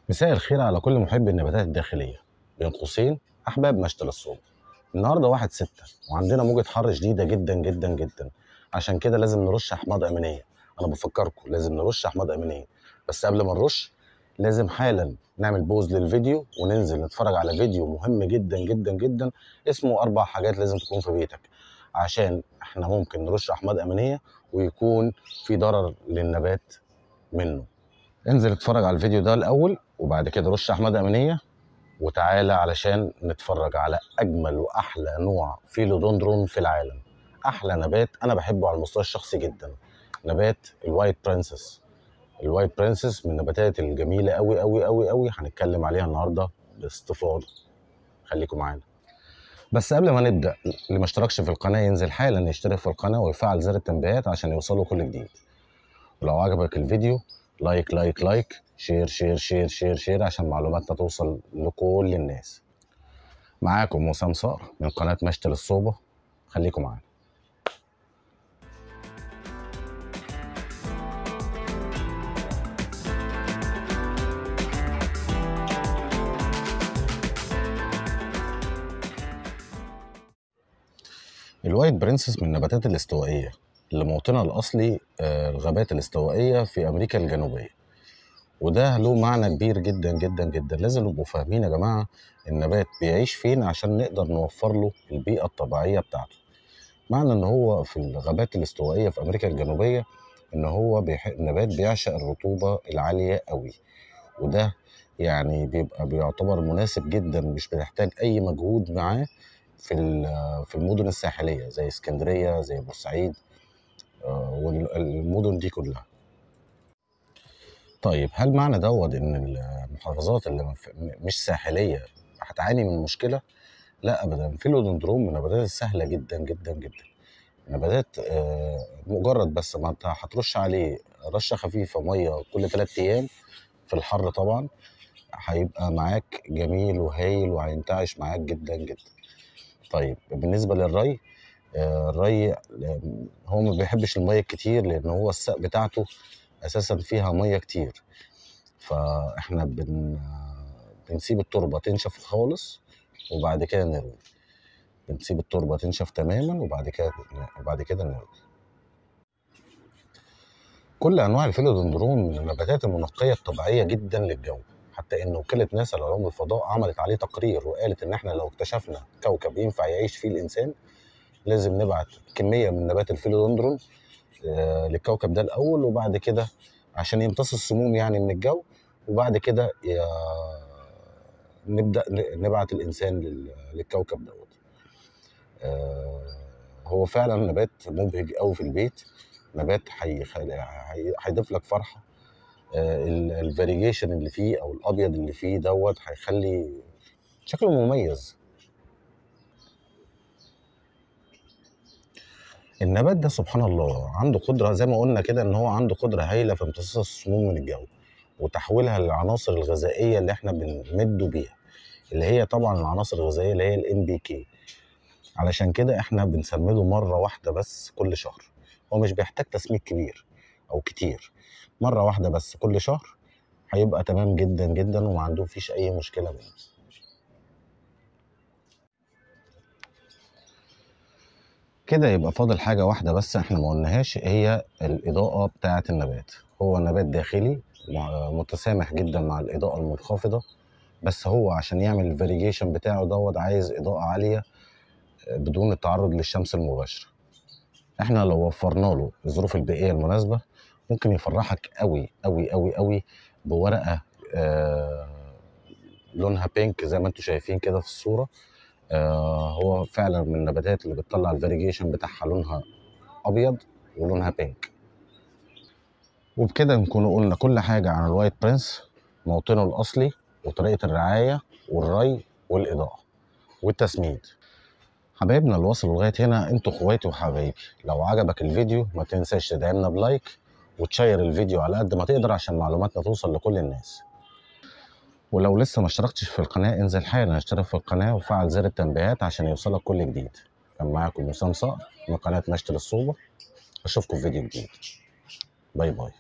مساء الخير على كل محب النباتات الداخلية، بين قوسين أحباب مشتل الصوب. النهاردة 1/6 وعندنا موجة حر شديدة جدا جدا جدا، عشان كده لازم نرش أحماض أمينية. أنا بفكركم لازم نرش أحماض أمينية، بس قبل ما نرش لازم حالا نعمل بوز للفيديو وننزل نتفرج على فيديو مهم جدا جدا جدا اسمه 4 حاجات لازم تكون في بيتك، عشان احنا ممكن نرش أحماض أمينية ويكون في ضرر للنبات منه. انزل اتفرج على الفيديو ده الاول وبعد كده رش احماض امينيه وتعالى علشان نتفرج على اجمل واحلى نوع فيلودندرون في العالم. احلى نبات انا بحبه على المستوى الشخصي جدا، نبات الوايت برنسس. الوايت برنسس من النباتات الجميله قوي قوي قوي قوي، هنتكلم عليها النهارده باستفاضه. خليكم معانا. بس قبل ما نبدا، اللي ما اشتركش في القناه ينزل حالا يشترك في القناه ويفعل زر التنبيهات عشان يوصله كل جديد. ولو عجبك الفيديو لايك لايك لايك، شير شير شير شير شير عشان معلوماتنا توصل لكل الناس. معاكم وسام صقر من قناة مشتل الصوبة، خليكم معانا. الوايت برنسس من النباتات الاستوائية اللي موطنها الأصلي الغابات الاستوائية في أمريكا الجنوبية، وده له معنى كبير جدا جدا جدا. لازم نبقوا فاهمين يا جماعة النبات بيعيش فين عشان نقدر نوفر له البيئة الطبيعية بتاعته. معنى ان هو في الغابات الاستوائية في امريكا الجنوبية ان هو النبات بيعشق الرطوبة العالية قوي، وده يعني بيعتبر مناسب جدا، مش بنحتاج اي مجهود معاه في المدن الساحلية زي اسكندرية زي بورسعيد والمدن دي كلها. طيب هل معنى دوت ان المحافظات اللي مش ساحلية هتعاني من مشكلة؟ لا ابدا، فيلودندروم من النباتات السهلة جدا جدا جدا. نباتات مجرد بس ما انت هترش عليه رشه خفيفه ميه كل 3 ايام في الحر طبعا، هيبقى معاك جميل وهايل وهينتعش معاك جدا جدا. طيب بالنسبه للري، الري هو ما بيحبش الميه كتير لان هو الساق بتاعته اساسا فيها ميه كتير، فاحنا بنسيب التربه تنشف خالص وبعد كده نروي. بنسيب التربه تنشف تماما وبعد كده نروي. كل انواع الفيلودندرون من النباتات المنقيه الطبيعيه جدا للجو، حتى ان وكاله ناسا لعلوم الفضاء عملت عليه تقرير وقالت ان احنا لو اكتشفنا كوكب ينفع يعيش فيه الانسان لازم نبعت كميه من نبات الفيلودندرون للكوكب ده الاول، وبعد كده عشان يمتص السموم يعني من الجو، وبعد كده نبدا نبعت الانسان للكوكب دوت. هو فعلا نبات مبهج قوي في البيت، نبات هيضيف لك فرحه. الفاريجيشن اللي فيه او الابيض اللي فيه دوت هيخلي شكله مميز. النبات ده سبحان الله عنده قدره زي ما قلنا كده، ان هو عنده قدره هايله في امتصاص السموم من الجو وتحويلها للعناصر الغذائيه اللي احنا بنمده بيها، اللي هي طبعا العناصر الغذائيه اللي هي NPK. علشان كده احنا بنسمده مره واحده بس كل شهر. هو مش بيحتاج تسميد كبير او كتير، مره واحده بس كل شهر هيبقى تمام جدا جدا وما عنده فيش اي مشكله منه. كده يبقى فاضل حاجه واحده بس احنا ما قلناهاش، هي الاضاءه بتاعه النبات. هو نبات داخلي متسامح جدا مع الاضاءه المنخفضه، بس هو عشان يعمل الفاريجيشن بتاعه دوت عايز اضاءه عاليه بدون التعرض للشمس المباشره. احنا لو وفرنا له الظروف البيئيه المناسبه ممكن يفرحك قوي قوي قوي قوي بورقه لونها بينك زي ما انتم شايفين كده في الصوره. هو فعلا من النباتات اللي بتطلع الفاريجيشن بتاعها لونها ابيض ولونها بينك. وبكده نكون قلنا كل حاجه عن الوايت برنس، موطنه الاصلي وطريقه الرعايه والري والاضاءه والتسميد. حبايبنا اللي وصلوا لغايه هنا انتوا اخواتي وحبايبي، لو عجبك الفيديو ما تنساش تدعمنا بلايك وتشير الفيديو على قد ما تقدر عشان معلوماتنا توصل لكل الناس. ولو لسه ما اشتركتش في القناه انزل حالا اشترك في القناه وفعل زر التنبيهات عشان يوصلك كل جديد. كان معاكم وسام صقر من قناه مشتل الصوبه، اشوفكم في فيديو جديد. باي باي.